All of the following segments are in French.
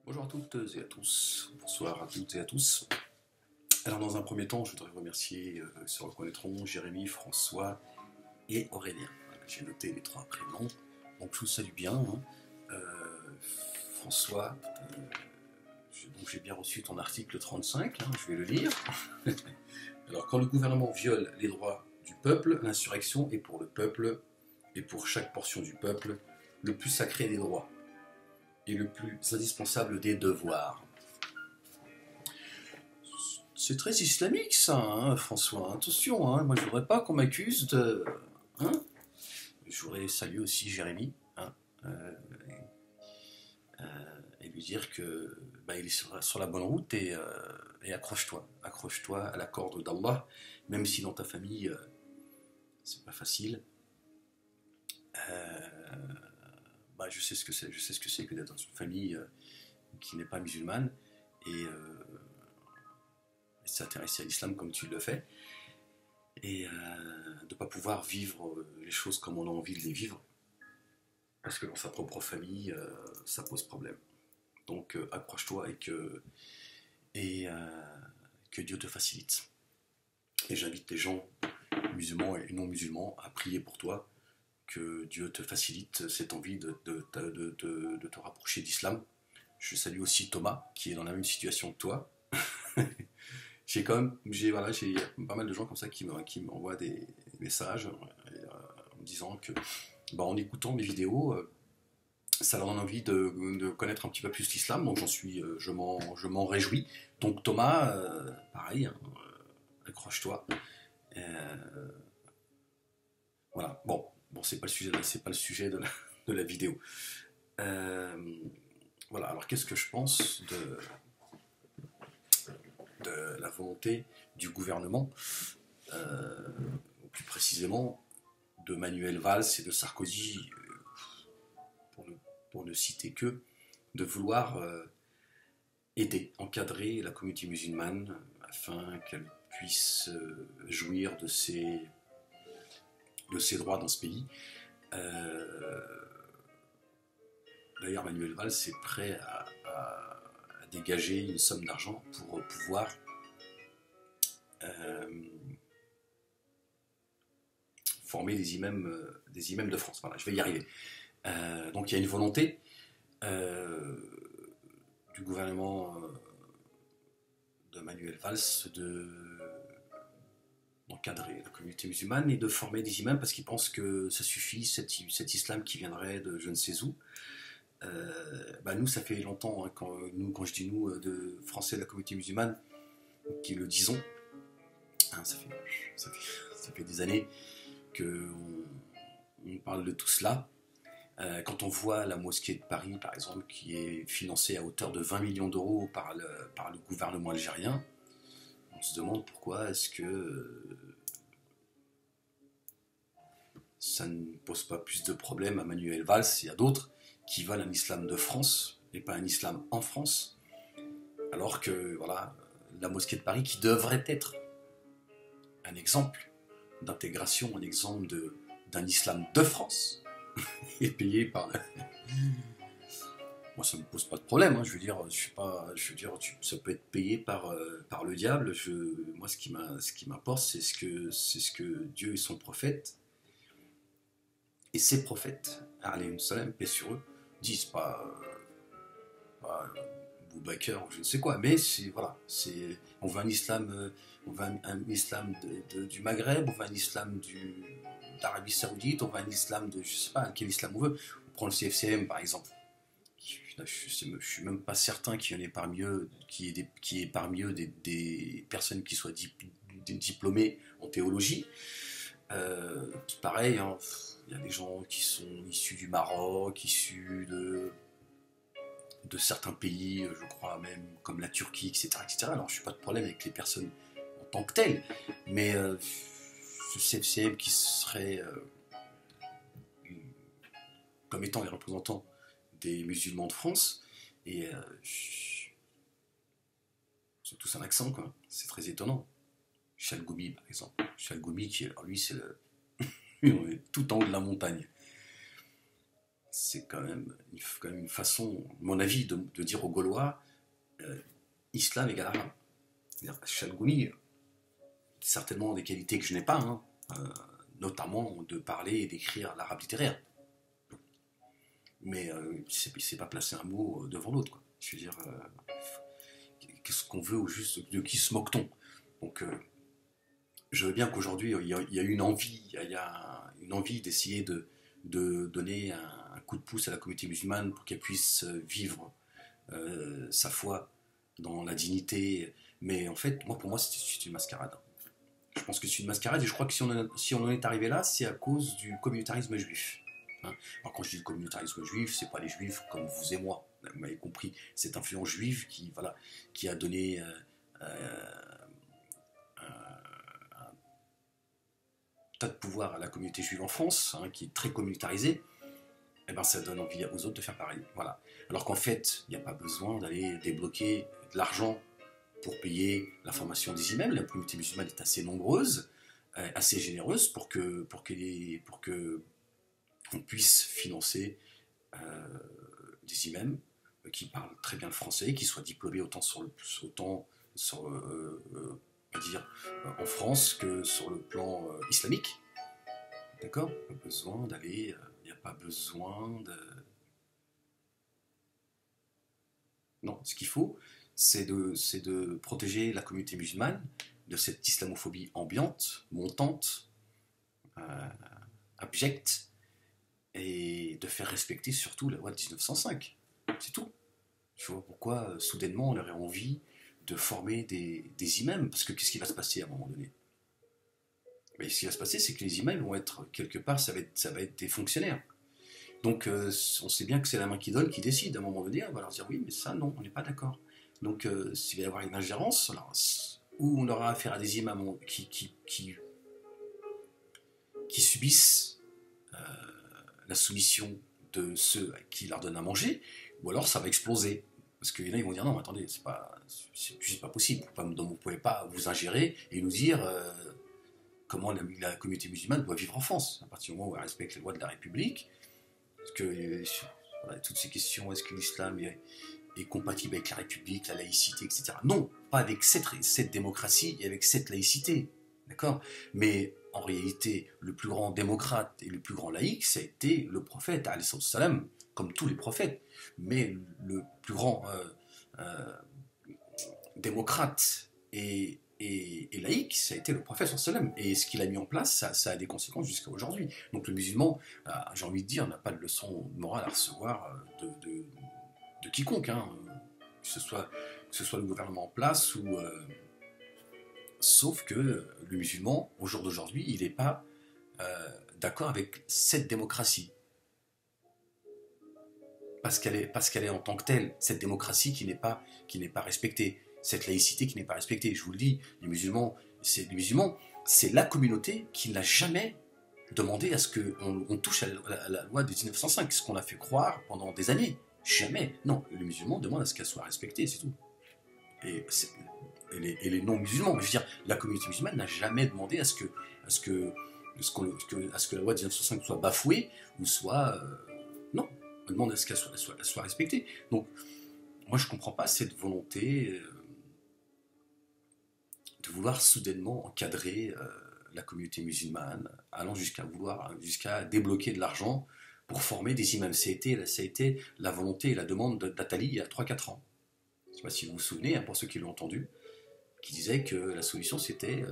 Bonjour à toutes et à tous, bonsoir à toutes et à tous. Alors dans un premier temps, je voudrais remercier, se reconnaîtront, Jérémy, François et Aurélien. Voilà, j'ai noté les trois prénoms, donc je vous salue bien. Hein. François, donc j'ai bien reçu ton article 35, hein, je vais le lire. Alors quand le gouvernement viole les droits du peuple, l'insurrection est pour le peuple et pour chaque portion du peuple le plus sacré des droits et le plus indispensable des devoirs. C'est très islamique ça, hein, François. Attention, hein, moi je voudrais pas qu'on m'accuse de. Hein, je voudrais saluer aussi Jérémy, hein, et lui dire que il est sur la bonne route et accroche-toi. Accroche-toi à la corde d'Allah, même si dans ta famille c'est pas facile. Je sais ce que c'est. Je sais ce que c'est que d'être dans une famille qui n'est pas musulmane et s'intéresser à l'islam comme tu le fais et de ne pas pouvoir vivre les choses comme on a envie de les vivre parce que dans sa propre famille ça pose problème. Donc accroche-toi et que Dieu te facilite. Et j'invite les gens musulmans et non musulmans à prier pour toi, que Dieu te facilite cette envie de te rapprocher d'islam. Je salue aussi Thomas qui est dans la même situation que toi. J'ai pas mal de gens comme ça qui m'envoient des messages en me disant que en écoutant mes vidéos, ça leur donne envie de connaître un petit peu plus l'islam, donc je m'en réjouis. Donc Thomas, pareil, hein, accroche-toi. Voilà. Bon, c'est pas le sujet de la vidéo. Voilà. Alors qu'est-ce que je pense de la volonté du gouvernement, plus précisément de Manuel Valls et de Sarkozy, pour ne citer que, de vouloir aider, encadrer la communauté musulmane afin qu'elle puisse jouir de ses droits dans ce pays. D'ailleurs, Manuel Valls est prêt à dégager une somme d'argent pour pouvoir former des imams de France. Voilà, je vais y arriver. Donc il y a une volonté du gouvernement de Manuel Valls d'encadrer la communauté musulmane et de former des imams parce qu'ils pensent que ça suffit, cet islam qui viendrait de je ne sais où. Nous, ça fait longtemps, hein, quand je dis nous, de Français de la communauté musulmane, qui le disons, hein, ça fait des années qu'on parle de tout cela. Quand on voit la mosquée de Paris, par exemple, qui est financée à hauteur de 20 millions d'euros par le gouvernement algérien, on se demande pourquoi est-ce que ça ne pose pas plus de problèmes à Manuel Valls et à d'autres qui veulent un islam de France et pas un islam en France, alors que voilà, la mosquée de Paris qui devrait être un exemple d'intégration, un exemple d'un islam de France est payé par moi ça me pose pas de problème, hein, je veux dire ça peut être payé par le diable. Moi ce qui m'importe c'est ce que Dieu et son prophète et ses prophètes, alayhi salam, paix sur eux, disent, pas Boubacar ou je ne sais quoi, mais on veut un islam, du Maghreb, on veut un islam d'Arabie Saoudite, on veut un islam de, je sais pas, quel islam on veut. On prend le CFCM par exemple. Je suis même pas certain qu'il y en ait parmi eux, des personnes qui soient diplômées en théologie. Pareil, hein, il y a des gens qui sont issus du Maroc, issus de certains pays, je crois même, comme la Turquie, etc. Alors, je n'ai pas de problème avec les personnes en tant que telles, mais ce CFCM qui serait comme étant les représentants des musulmans de France, et c'est tous un accent, quoi. C'est très étonnant. Chalgoubi, par exemple. Chalgoubi, lui, c'est tout en haut de la montagne. c'est quand même une façon, à mon avis, de dire aux Gaulois, islam égale arabe. C'est-à-dire, Chalgouni, certainement des qualités que je n'ai pas, hein, notamment de parler et d'écrire l'arabe littéraire. Mais c'est pas placer un mot devant l'autre, quoi. Je veux dire, qu'est-ce qu'on veut au juste, de qui se moque-t-on? Donc, je veux bien qu'aujourd'hui, il y a une envie, il y a une envie d'essayer de donner un coup de pouce à la communauté musulmane pour qu'elle puisse vivre sa foi dans la dignité. Mais en fait, pour moi, c'est une mascarade. Je pense que c'est une mascarade et je crois que si on en est arrivé là, c'est à cause du communautarisme juif. Hein. Alors quand je dis le communautarisme juif, c'est pas les juifs comme vous et moi, vous m'avez compris, cette influence juive qui a donné un tas de pouvoir à la communauté juive en France, hein, qui est très communautarisée. Et ben ça donne envie aux autres de faire pareil. Voilà. Alors qu'en fait, il n'y a pas besoin d'aller débloquer de l'argent pour payer la formation des imams. La communauté musulmane est assez nombreuse, assez généreuse pour que on puisse financer des imams qui parlent très bien le français, qui soient diplômés autant on va dire, en France que sur le plan islamique. D'accord? Pas besoin d'aller, il n'y a pas besoin de... Non, ce qu'il faut, c'est de protéger la communauté musulmane de cette islamophobie ambiante, montante, abjecte, et de faire respecter surtout la loi de 1905. C'est tout. Je vois pourquoi soudainement on aurait envie de former des imams, parce que qu'est-ce qui va se passer à un moment donné? Mais ce qui va se passer, c'est que les imams vont être, quelque part, ça va être des fonctionnaires. Donc on sait bien que c'est la main qui donne qui décide. À un moment donné, on va leur dire oui, mais ça, non, on n'est pas d'accord. Donc s'il va y avoir une ingérence, alors, où on aura affaire à des imams qui subissent la soumission de ceux qui leur donnent à manger, ou alors ça va exploser. Parce qu'il y en a, ils vont dire non, mais attendez, c'est juste pas possible. Vous ne pouvez pas vous ingérer et nous dire comment la communauté musulmane doit vivre en France. À partir du moment où elle respecte les lois de la République, parce que voilà, toutes ces questions, est-ce que l'islam est compatible avec la République, la laïcité, etc. Non, pas avec cette démocratie et avec cette laïcité. D'accord? Mais en réalité, le plus grand démocrate et le plus grand laïc, ça a été le prophète, alayhi salam, comme tous les prophètes. Mais le plus grand démocrate et laïque, ça a été le prophète sallam. Et ce qu'il a mis en place, ça a des conséquences jusqu'à aujourd'hui. Donc le musulman, j'ai envie de dire, n'a pas de leçon morale à recevoir de quiconque, hein, que ce soit le gouvernement en place ou... sauf que le musulman, au jour d'aujourd'hui, il n'est pas d'accord avec cette démocratie. Parce qu'elle est en tant que telle, cette démocratie qui n'est pas respectée, cette laïcité qui n'est pas respectée. Je vous le dis, les musulmans, c'est la communauté qui n'a jamais demandé à ce qu'on touche à la loi de 1905, ce qu'on a fait croire pendant des années. Jamais. Non, les musulmans demandent à ce qu'elle soit respectée, c'est tout. Et les non-musulmans, je veux dire, la communauté musulmane n'a jamais demandé à ce que la loi de 1905 soit bafouée ou soit... non, on demande à ce qu'elle soit respectée. Donc, moi, je ne comprends pas cette volonté de vouloir soudainement encadrer la communauté musulmane, allant jusqu'à débloquer de l'argent pour former des imams. Ça a été la volonté et la demande d'Attali il y a 3-4 ans. Je ne sais pas si vous vous souvenez, hein, pour ceux qui l'ont entendu, qui disait que la solution c'était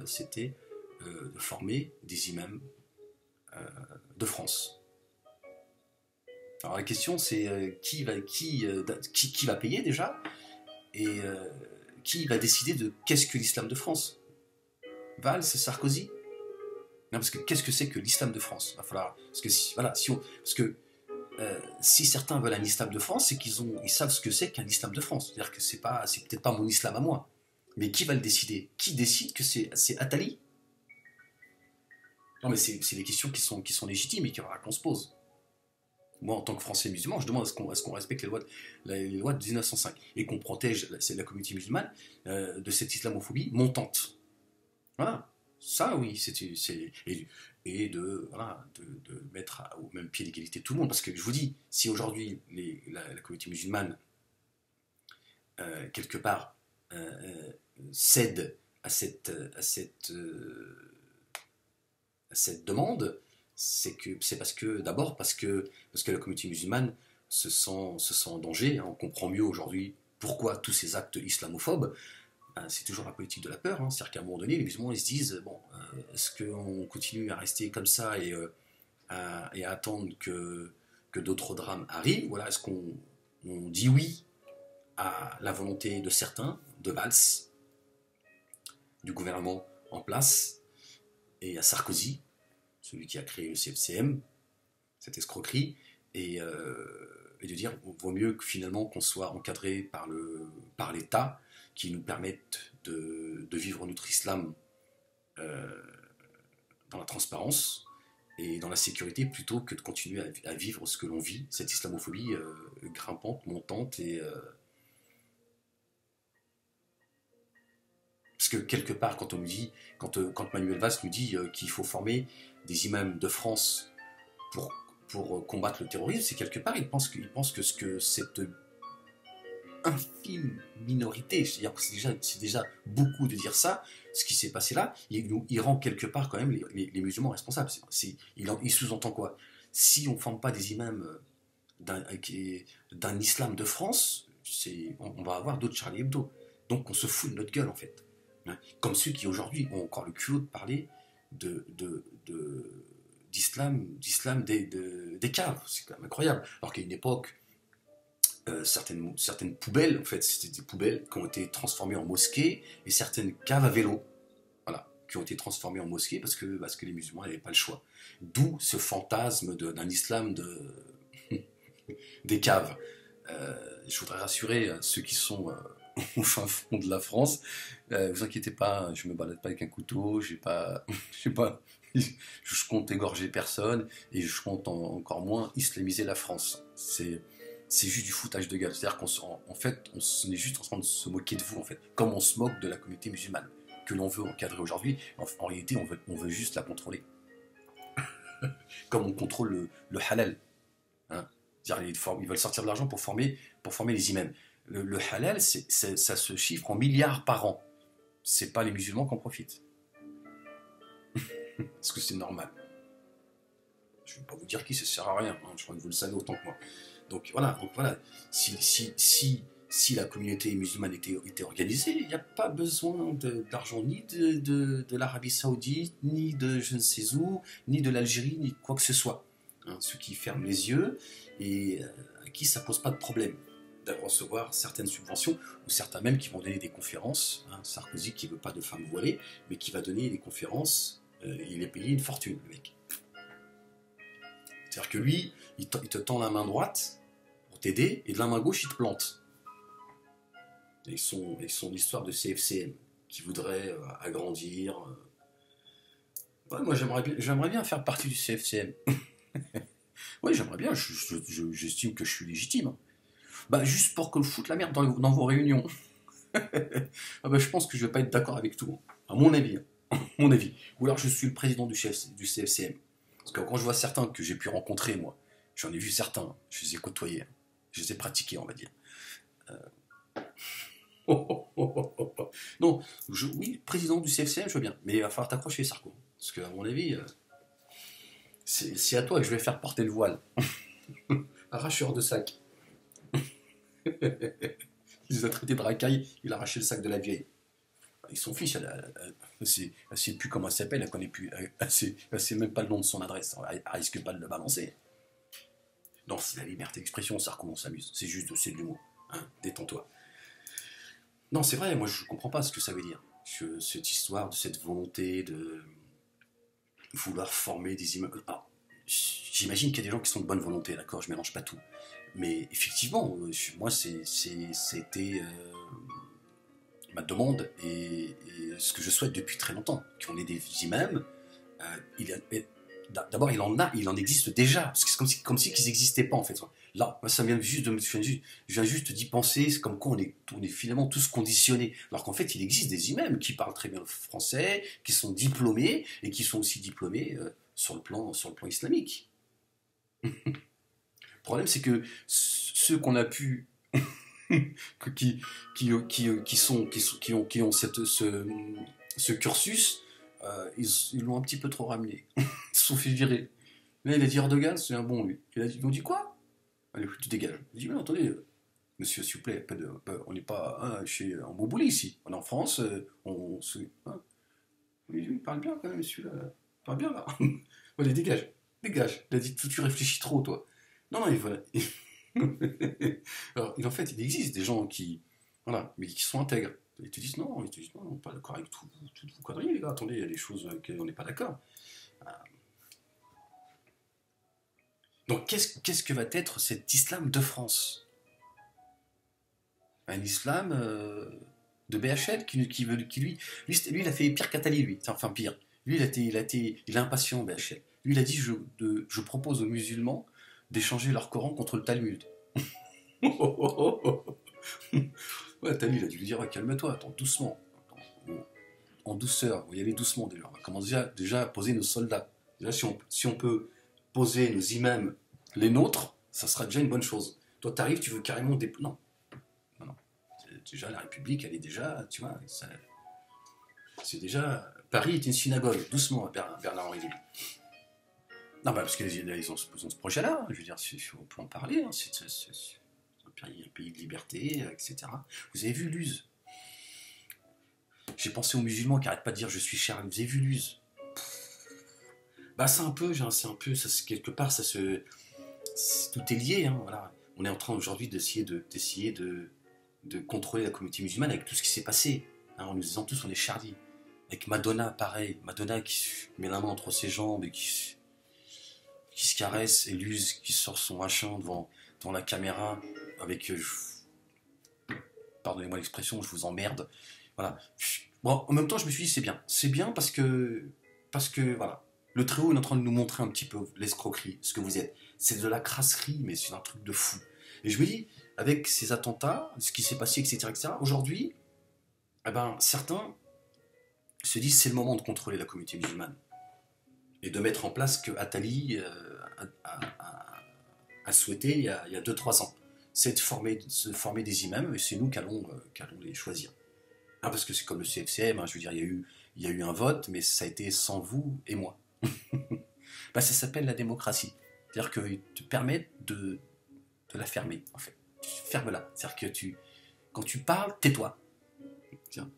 de former des imams de France. Alors la question c'est qui va payer déjà et qui va décider de qu'est-ce que l'islam de France? Valls, Sarkozy? Non, parce que qu'est-ce que c'est que l'islam de France? Va falloir parce que si certains veulent un islam de France, c'est ils savent ce que c'est qu'un islam de France. C'est-à-dire que c'est peut-être pas mon islam à moi. Mais qui va le décider? Qui décide que c'est Attali? Non, mais c'est des questions qui sont légitimes et qu'on se pose. Moi, en tant que Français musulman, je demande à ce qu'on respecte les lois de 1905 et qu'on protège la communauté musulmane de cette islamophobie montante. Voilà. Ça, oui. et voilà, de mettre au même pied d'égalité tout le monde. Parce que je vous dis, si aujourd'hui la communauté musulmane, quelque part, cède à cette demande, c'est parce que la communauté musulmane se sent en danger. On comprend mieux aujourd'hui pourquoi tous ces actes islamophobes. C'est toujours la politique de la peur. C'est-à-dire qu'à un moment donné, les musulmans ils se disent bon, est-ce qu'on continue à rester comme ça et à attendre que d'autres drames arrivent? Voilà, est-ce qu'on dit oui à la volonté de certains, de Valls, du gouvernement en place, et à Sarkozy, celui qui a créé le CFCM, cette escroquerie, et de dire vaut mieux que finalement qu'on soit encadré par l'État, qui nous permette de vivre notre islam dans la transparence et dans la sécurité, plutôt que de continuer à vivre ce que l'on vit, cette islamophobie grimpante, montante, et parce que quelque part, quand Manuel Valls nous dit qu'il faut former des imams de France pour combattre le terrorisme, c'est quelque part, il pense que ce que cette infime minorité, c'est-à-dire que c'est déjà beaucoup de dire ça, ce qui s'est passé là, il rend quelque part quand même les musulmans responsables. Il sous-entend quoi? Si on ne forme pas des imams d'un islam de France, on va avoir d'autres Charlie Hebdo. Donc on se fout de notre gueule en fait. Comme ceux qui aujourd'hui ont encore le culot de parler d'islam des caves. C'est quand même incroyable. Alors qu'à une époque, certaines poubelles, en fait, c'était des poubelles qui ont été transformées en mosquées, et certaines caves à vélo, voilà, qui ont été transformées en mosquées parce que les musulmans n'avaient pas le choix. D'où ce fantasme d'un islam des caves. Je voudrais rassurer ceux qui sont au fin fond de la France. Vous inquiétez pas, je me balade pas avec un couteau, je compte égorger personne, et je compte encore moins islamiser la France. C'est juste du foutage de gueule. C'est-à-dire qu'en fait, on est juste en train de se moquer de vous, en fait, comme on se moque de la communauté musulmane que l'on veut encadrer aujourd'hui. En réalité, on veut juste la contrôler, comme on contrôle le halal. Hein. Ils veulent sortir de l'argent pour former les imams. Le halal, ça se chiffre en milliards par an. C'est pas les musulmans qui en profitent. Parce que c'est normal. Je ne vais pas vous dire qui, ça sert à rien. Je crois que vous le savez autant que moi. Donc voilà. Si la communauté musulmane était organisée, il n'y a pas besoin d'argent ni de l'Arabie Saoudite, ni de je ne sais où, ni de l'Algérie, ni quoi que ce soit. Ceux qui ferment les yeux et à qui ça pose pas de problème de recevoir certaines subventions, ou certains même qui vont donner des conférences. Sarkozy qui veut pas de femmes voilées, mais qui va donner des conférences, il est payé une fortune, le mec. C'est-à-dire que lui, il te tend la main droite pour t'aider, et de la main gauche, il te plante. Et son histoire de CFCM, qui voudrait agrandir. Ouais, moi, j'aimerais bien faire partie du CFCM. Oui, j'aimerais bien, j'estime que je suis légitime. Juste pour que vous foute la merde dans vos réunions. Je pense que je vais pas être d'accord avec tout, à mon avis. Mon avis. Ou alors je suis le président du CFCM. Parce que quand je vois certains que j'ai pu rencontrer, moi, j'en ai vu certains, je les ai côtoyés, je les ai pratiqués, on va dire. Non, oui, président du CFCM, je veux bien, mais il va falloir t'accrocher, Sarko. Parce qu'à mon avis, c'est à toi que je vais faire porter le voile. Arracheur de sac. Il les a traités de racailles, il a arraché le sac de la vieille. Et son fils, elle sait plus comment elle s'appelle, elle connaît plus, elle sait même pas le nom de son adresse, elle risque pas de le balancer. Non, c'est la liberté d'expression, Sarko, on s'amuse, c'est de l'humour, détends-toi. Non, c'est vrai, moi je comprends pas ce que ça veut dire, cette histoire de cette volonté de vouloir former des immeubles. J'imagine qu'il y a des gens qui sont de bonne volonté, d'accord, je mélange pas tout. Mais effectivement, moi c'était ma demande et ce que je souhaite depuis très longtemps, qu'on ait des imams. D'abord, il en existe déjà, parce que c'est comme si ils n'existaient pas en fait. Là, ça vient juste je viens juste d'y penser, c'est comme quoi on est finalement tous conditionnés, alors qu'en fait il existe des imams qui parlent très bien le français, qui sont diplômés, et qui sont aussi diplômés sur le plan islamique. Le problème, c'est que ceux qu'on a pu, qui ont ce cursus, ils l'ont un petit peu trop ramené. Ils se sont fait virer. Là, il a dit Erdogan, c'est un bon, lui. Ils ont dit quoi? Allez, tu dégages. Il dit, mais attendez, monsieur, s'il vous plaît, on n'est pas en Boubouli ici. On est en France, on se. Hein, il parle bien quand même, monsieur. Il parle bien là. Allez, dégage. Dégage. Il a dit, tu réfléchis trop, toi. Non, il voilà. Alors, en fait, il existe des gens qui. Voilà, mais qui sont intègres. Ils te disent non, pas d'accord avec toutes vos conneries, les gars. Attendez, il y a des choses auxquelles on n'est pas d'accord. Donc, qu'est-ce que va être cet islam de France? Un islam de BHL lui, il a fait pire qu'Attali, lui. Enfin, pire. Lui, il est impatient, BHL. Lui, il a dit je propose aux musulmans d'échanger leur Coran contre le Talmud. Ouais, Attali, il a dû lui dire calme-toi, attends, doucement. En douceur, on va y aller doucement déjà. On va commencer déjà à poser nos soldats. Déjà, si on peut poser nos imams, les nôtres, ça sera déjà une bonne chose. Toi, t'arrives, tu veux carrément des. Non. Déjà, la République, elle est déjà, tu vois, c'est déjà. Paris est une synagogue, doucement, Bernard-Henri Lévy. Non, bah, parce qu'ils ont ce projet-là, je veux dire, on peut en parler, hein, c'est un pays de liberté, etc. Vous avez vu Luz? J'ai pensé aux musulmans qui n'arrêtent pas de dire je suis Charles. Vous avez vu Luz? Bah, c'est un peu, quelque part, tout est lié, hein, voilà. On est en train aujourd'hui d'essayer de contrôler la communauté musulmane avec tout ce qui s'est passé, hein, en nous disant tous on est Charlie. Avec Madonna, pareil, Madonna qui met la main entre ses jambes et qui se caresse, et Luz qui sort son machin devant la caméra avec, pardonnez-moi l'expression, je vous emmerde. Voilà. Bon, en même temps, je me suis dit c'est bien parce que voilà, le Très-Haut est en train de nous montrer un petit peu l'escroquerie, ce que vous êtes. C'est de la crasserie, mais c'est un truc de fou. Et je me dis, avec ces attentats, ce qui s'est passé, etc., aujourd'hui, eh ben, certains se disent c'est le moment de contrôler la communauté musulmane et de mettre en place ce que Attali a souhaité il y a 2-3 ans. C'est de se former des imams, et c'est nous qui allons les choisir. Ah, parce que c'est comme le CFCM, hein, je veux dire, il y a eu un vote, mais ça a été sans vous et moi. Bah, ça s'appelle la démocratie. C'est-à-dire qu'ils te permettent de la fermer, en fait. Ferme-la. C'est-à-dire que quand tu parles, tais-toi. Tiens.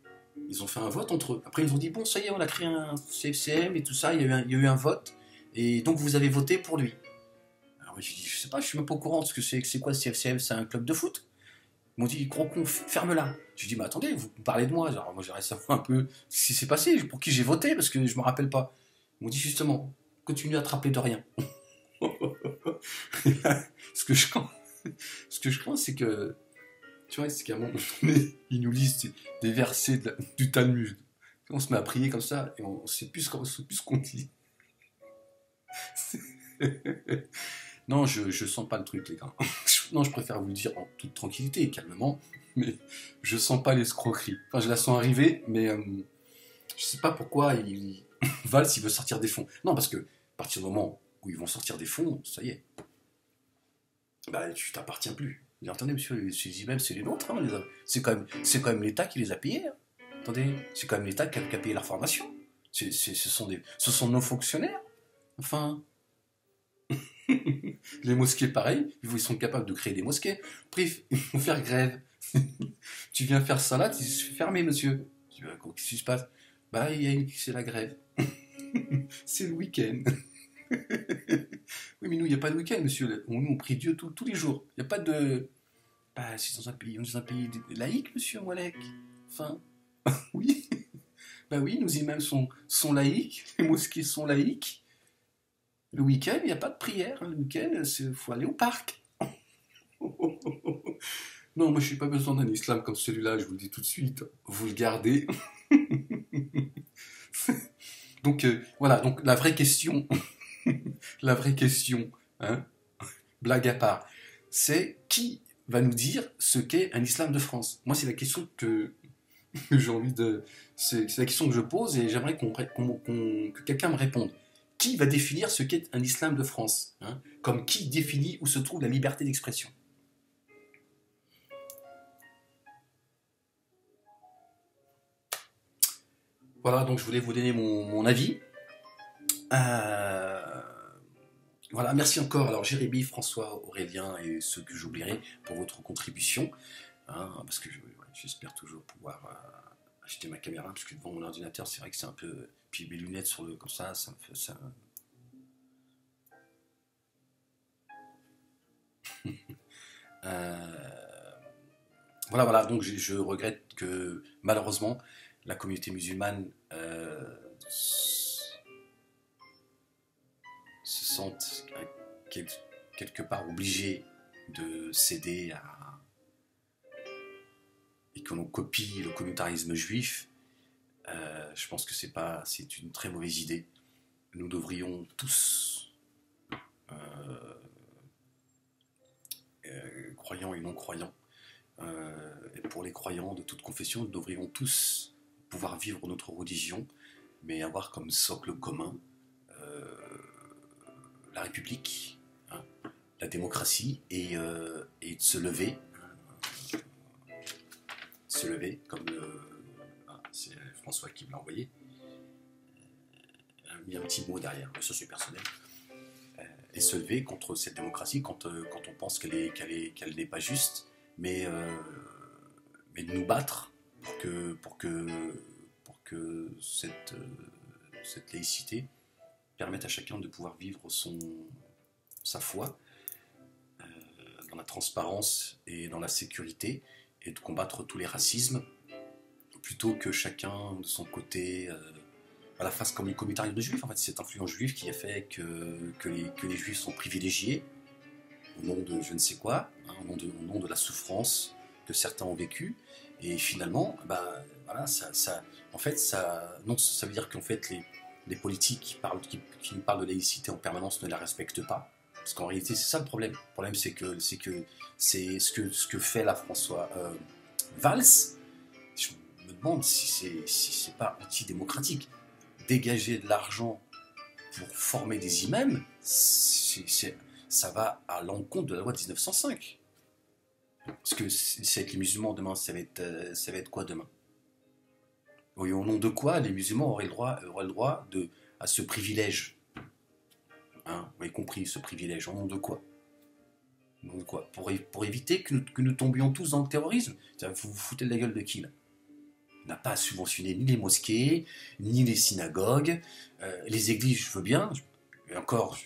Ils ont fait un vote entre eux. Après, ils ont dit, bon, ça y est, on a créé un CFCM et tout ça, il y a eu un vote, et donc vous avez voté pour lui. Alors, moi, je dis, je sais pas, je suis même pas au courant de ce que c'est quoi le CFCM, c'est un club de foot? Ils m'ont dit, gros con, ferme-la. Je dis, mais attendez, vous parlez de moi. Alors, moi, j'aimerais savoir un peu ce qui s'est passé, pour qui j'ai voté, parce que je me rappelle pas. Ils m'ont dit, justement, continue à te rappeler de rien. Ce que je crains, c'est que, tu vois, c'est qu'à un moment donné, ils nous lisent des versets du Talmud. On se met à prier comme ça, et on sait plus ce qu'on dit. Non, je sens pas le truc, les gars. Non, je préfère vous le dire en toute tranquillité et calmement, mais je sens pas l'escroquerie. Enfin, je la sens arriver, mais je sais pas pourquoi Valls, il veut sortir des fonds. Non, parce que à partir du moment où ils vont sortir des fonds, ça y est. Bah, tu t'appartiens plus. Mais attendez, monsieur, ces immeubles, c'est les nôtres. Hein, c'est quand même l'État qui les a payés. Hein. Attendez, c'est quand même l'État qui a payé leur formation. Ce sont nos fonctionnaires. Enfin... Les mosquées, pareil, ils sont capables de créer des mosquées. Après, ils vont faire grève. Tu viens faire ça là, tu se fais fermer, monsieur. Qu'est-ce qui se passe? Bah, c'est la grève. C'est le week-end. Oui, mais nous, il n'y a pas de week-end, monsieur. Nous, on prie Dieu tous les jours. Il n'y a pas de... Bah, c'est dans un pays laïque, monsieur Moualek. Enfin, oui. Bah oui, nos imams sont laïques, les mosquées sont laïques. Le week-end, il n'y a pas de prière. Le week-end, il faut aller au parc. Non, moi, je n'ai pas besoin d'un islam comme celui-là, je vous le dis tout de suite. Vous le gardez. Donc, voilà. Donc, la vraie question, hein, blague à part, c'est qui va nous dire ce qu'est un islam de France? Moi, c'est la question que j'ai envie de... C'est la question que je pose et j'aimerais que quelqu'un me réponde. qui va définir ce qu'est un islam de France, hein? Comme qui définit où se trouve la liberté d'expression? Voilà, donc je voulais vous donner mon avis. Euh, voilà, merci encore. Alors Jérémy, François, Aurélien et ceux que j'oublierai pour votre contribution. Hein, parce que j'espère toujours pouvoir acheter ma caméra, parce que devant mon ordinateur, c'est vrai que c'est un peu... Puis mes lunettes sur le, comme ça me fait ça... Voilà, donc je regrette que malheureusement la communauté musulmane se sente quelque part obligée de céder à... et que l'on copie le communautarisme juif. Je pense que c'est une très mauvaise idée. Nous devrions tous, croyants et non-croyants, et pour les croyants de toute confession, nous devrions tous pouvoir vivre notre religion, mais avoir comme socle commun la République, hein, la démocratie, et de se lever, comme c'est François qui me l'a envoyé, mis un petit mot derrière, ça c'est personnel, et se lever contre cette démocratie quand on pense qu'elle n'est pas juste, mais de nous battre pour que cette laïcité permette à chacun de pouvoir vivre sa foi dans la transparence et dans la sécurité, et de combattre tous les racismes, plutôt que chacun de son côté fasse comme le communautarisme de juifs. En fait, c'est cette influence juive qui a fait que les juifs sont privilégiés au nom de je ne sais quoi, hein, au nom de la souffrance que certains ont vécue. Et finalement, en fait, ça veut dire qu'en fait, les politiques qui nous parlent de laïcité en permanence ne la respectent pas. Parce qu'en réalité, c'est ça le problème. Le problème, c'est ce que fait la François Valls. Je me demande si c'est pas antidémocratique. Dégager de l'argent pour former des imams, ça va à l'encontre de la loi de 1905. Parce que c'est avec les musulmans demain, ça va être quoi demain? Oui, au nom de quoi les musulmans auraient le droit à ce privilège? Hein, vous avez compris, ce privilège, au nom de quoi? Au nom de quoi? Pour éviter que nous tombions tous dans le terrorisme. Vous vous foutez de la gueule de qui là? On n'a pas à subventionner ni les mosquées, ni les synagogues, les églises, je veux bien. Et encore,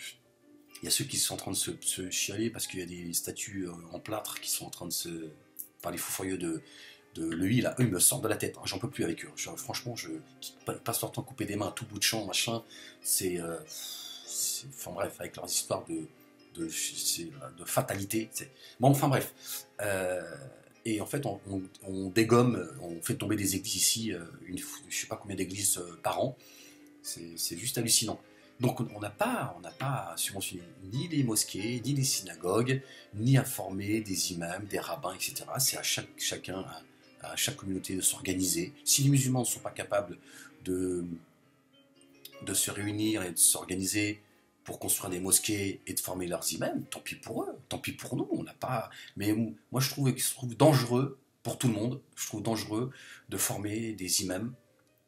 il y a ceux qui sont en train de se chialer parce qu'il y a des statues en plâtre qui sont en train de se... par les fous furieux de l'EI, là, eux, ils me sortent de la tête. Hein, j'en peux plus avec eux. Franchement, qui passent leur temps à couper des mains à tout bout de champ, machin, enfin bref, avec leurs histoires de fatalité. Bon, enfin bref. Et en fait, on dégomme, on fait tomber des églises ici, je sais pas combien d'églises par an. C'est juste hallucinant. Donc on n'a pas à subventionner ni les mosquées, ni les synagogues, ni à former des imams, des rabbins, etc. C'est à chacun, à chaque communauté de s'organiser. Si les musulmans ne sont pas capables de se réunir et de s'organiser pour construire des mosquées et de former leurs imams, tant pis pour eux, tant pis pour nous, on n'a pas... Mais moi je trouve dangereux, pour tout le monde, je trouve dangereux de former des imams.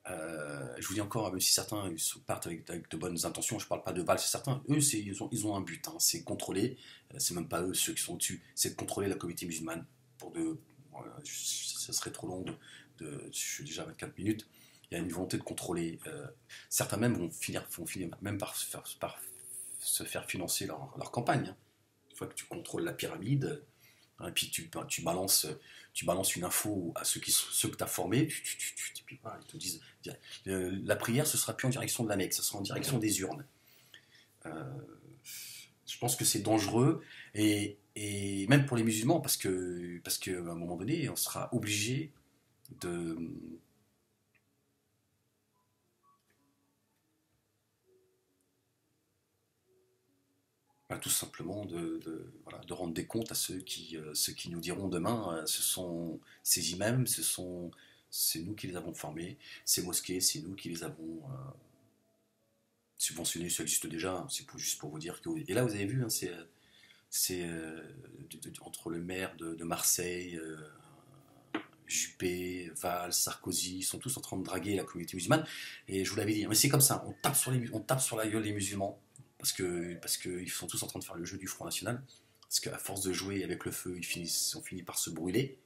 Je vous dis encore, même si certains partent avec de bonnes intentions, je ne parle pas de Valls, c'est certains, eux ils ont un but, hein, c'est contrôler, c'est même pas eux ceux qui sont au-dessus, c'est de contrôler la communauté musulmane. Ça serait trop long, je suis déjà à 24 minutes, il y a une volonté de contrôler. Certains même vont finir même par se faire financer leur campagne. Hein. Une fois que tu contrôles la pyramide, hein, et puis tu balances une info à ceux que tu as formés, puis voilà, ils te disent la prière, ce sera plus en direction de la Mecque, ce sera en direction des urnes. Je pense que c'est dangereux, et même pour les musulmans, parce que à un moment donné, on sera obligé de... tout simplement de rendre des comptes à ceux qui nous diront demain, ce sont ces imams, c'est nous qui les avons formés, ces mosquées, c'est nous qui les avons subventionné, ça existe déjà, hein, c'est juste pour vous dire que... Et là, vous avez vu, hein, c'est entre le maire de Marseille, Juppé, Valls, Sarkozy, ils sont tous en train de draguer la communauté musulmane. Et je vous l'avais dit, mais c'est comme ça, on tape sur la gueule des musulmans, parce que ils sont tous en train de faire le jeu du Front National, parce qu'à force de jouer avec le feu, on finit par se brûler.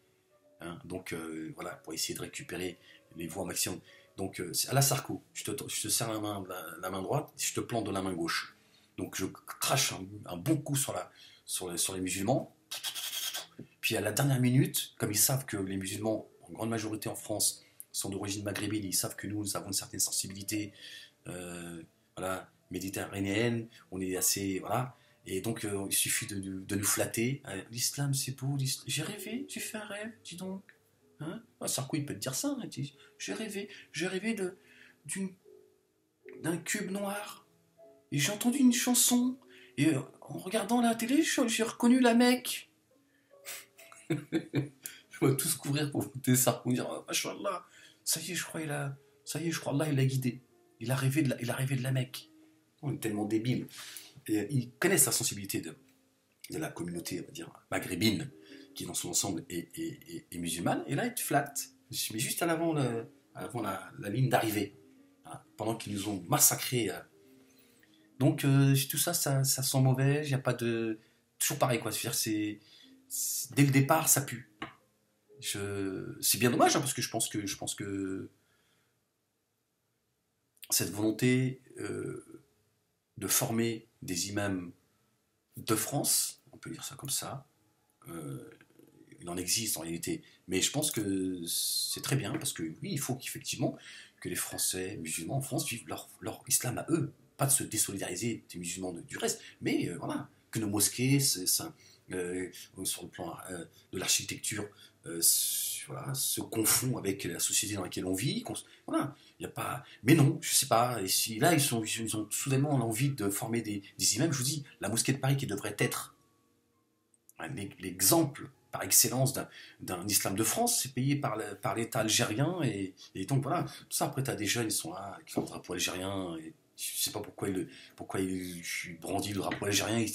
Hein. Donc voilà, pour essayer de récupérer les voix maximum. Donc à la Sarko, je te serre la main droite, je te plante de la main gauche. Donc je crache un bon coup sur les musulmans. Puis à la dernière minute, comme ils savent que les musulmans, en grande majorité en France, sont d'origine maghrébine, ils savent que nous avons une certaine sensibilité voilà, méditerranéenne, on est assez... Voilà. Et donc il suffit de nous flatter. L'islam c'est beau, j'ai rêvé, j'ai fait un rêve, dis donc. Hein, Sarko il peut te dire ça, hein, j'ai rêvé d'un cube noir. Et j'ai entendu une chanson. Et en regardant la télé, j'ai reconnu la Mecque. On va tous couvrir pour voter Sarko, dire oh, Machallah, ça y est, je crois, Allah, il l'a guidé. Il a rêvé de la Mecque. On est tellement débiles. Et, ils connaissent la sensibilité de la communauté, on va dire, maghrébine, qui dans son ensemble est musulmane. Et là, ils te flattent. Mais juste avant la ligne d'arrivée, hein, pendant qu'ils nous ont massacrés. Donc, tout ça, ça sent mauvais. Il n'y a pas de. Toujours pareil, quoi. C'est-à-dire, dès le départ, ça pue. C'est bien dommage, hein, parce que je pense que cette volonté de former des imams de France, on peut dire ça comme ça, il en existe en réalité, mais je pense que c'est très bien, parce que oui, il faut qu'effectivement que les Français musulmans en France vivent leur islam à eux, pas de se désolidariser des musulmans du reste, mais voilà, que nos mosquées, sur le plan de l'architecture, voilà, se confond avec la société dans laquelle on vit. Voilà, il y a pas. Mais non, je sais pas. Et si là ils ont soudainement l'envie de former des imams, je vous dis, la mosquée de Paris qui devrait être l'exemple par excellence d'un islam de France, c'est payé par l'État algérien et donc voilà. Tout ça après t'as des jeunes, ils sont là, qui ont le drapeau algérien. Et, je sais pas pourquoi il brandit le drapeau algérien. Il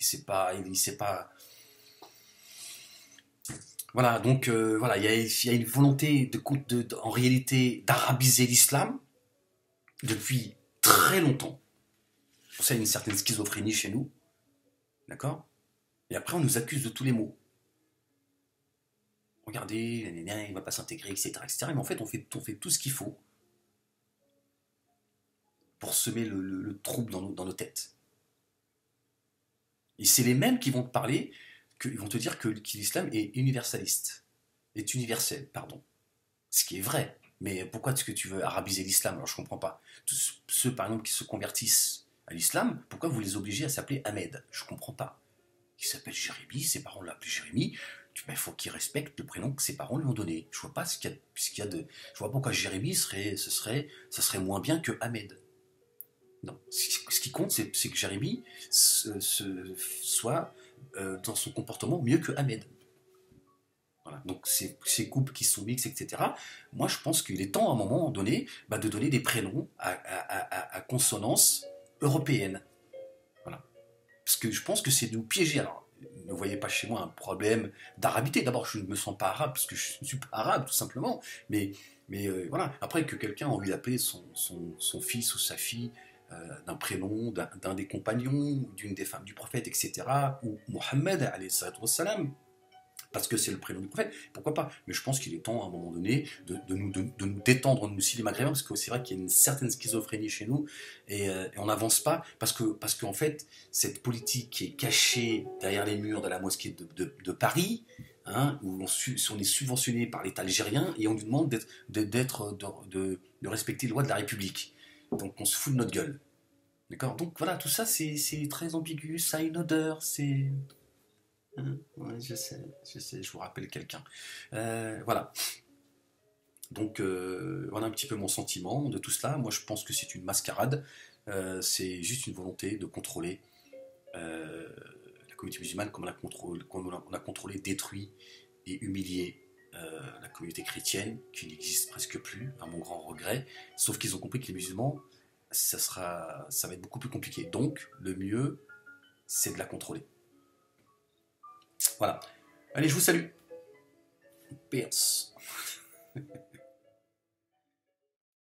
sait pas. Voilà, donc voilà, il y a une volonté en réalité d'arabiser l'islam depuis très longtemps. Pour ça, il y a une certaine schizophrénie chez nous, d'accord. Et après, on nous accuse de tous les maux. Regardez, il ne va pas s'intégrer, etc., etc. Mais en fait, on fait tout ce qu'il faut pour semer le trouble dans nos têtes. Et c'est les mêmes qui vont te parler, ils vont te dire que l'islam est universaliste, est universel, pardon. Ce qui est vrai. Mais pourquoi est-ce que tu veux arabiser l'islam? Alors je comprends pas. Tous ceux, par exemple, qui se convertissent à l'islam, pourquoi vous les obligez à s'appeler Ahmed? Je comprends pas. Il s'appelle Jérémie, ses parents l'appellent Jérémie. Il faut qu'il respecte le prénom que ses parents lui ont donné. Je vois pas ce qu'il y a de. Je vois pourquoi Jérémie ça serait moins bien que Ahmed. Non. Ce qui compte, c'est que Jérémie soit dans son comportement mieux que Ahmed. Voilà. Donc ces couples qui sont mixtes, etc. Moi, je pense qu'il est temps à un moment donné de donner des prénoms à consonance européenne. Voilà. Parce que je pense que c'est de nous piéger. Alors, ne voyez pas chez moi un problème d'arabité. D'abord, je ne me sens pas arabe parce que je ne suis pas arabe, tout simplement. Mais voilà. Après, que quelqu'un a envie d'appeler son fils ou sa fille d'un prénom, d'un des compagnons, d'une des femmes du prophète, etc. Ou Mohammed, alayhi salatu wassalam, parce que c'est le prénom du prophète, pourquoi pas. Mais je pense qu'il est temps, à un moment donné, de nous détendre, nous aussi les Maghrébins, parce que c'est vrai qu'il y a une certaine schizophrénie chez nous, et on n'avance pas, parce qu'en fait, cette politique qui est cachée derrière les murs de la mosquée de Paris, hein, où on est subventionné par l'État algérien, et on nous demande de respecter les lois de la République. Donc on se fout de notre gueule. D'accord. Donc voilà, tout ça, c'est très ambigu, ça a une odeur, c'est... Ouais, je sais, je vous rappelle quelqu'un. Voilà. Donc, voilà un petit peu mon sentiment de tout cela. Moi, je pense que c'est une mascarade. C'est juste une volonté de contrôler la communauté musulmane comme on a contrôlé, détruit et humilié la communauté chrétienne, qui n'existe presque plus, à mon grand regret. Sauf qu'ils ont compris que les musulmans, ça va être beaucoup plus compliqué. Donc, le mieux, c'est de la contrôler. Voilà. Allez, je vous salue. Peace.